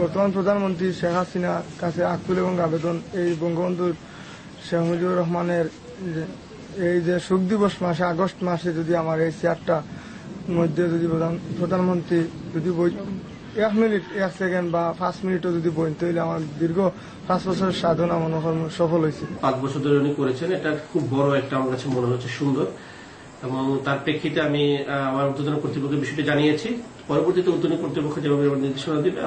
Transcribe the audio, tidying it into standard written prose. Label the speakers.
Speaker 1: বর্তমান প্রধানমন্ত্রী শেখ হাসিনার কাছে আকুল এবং আবেদন, এই বঙ্গবন্ধু শেখ মুজিবুর রহমানের এই যে শোক দিবস মাসে আগস্ট মাসে যদি আমার এই চেয়ারটা মধ্যে যদি প্রধানমন্ত্রী যদি 1 মিনিট 1 সেকেন্ড বা 5 মিনিটও যদি বই, তাহলে আমার দীর্ঘ 5 বছরের সাধনা মনোকর্ম সফল হয়েছে।
Speaker 2: 5 বছর ধরে উনি করেছেন, এটা খুব বড় একটা আমার কাছে মনে হচ্ছে সুন্দর, এবং তার প্রেক্ষিতে আমি আমার ঊর্ধ্বতন কর্তৃপক্ষের বিষয়টি জানিয়েছি। পরবর্তীতে ঊর্ধ্বতন কর্তৃপক্ষ যেভাবে নির্দেশনা দিবে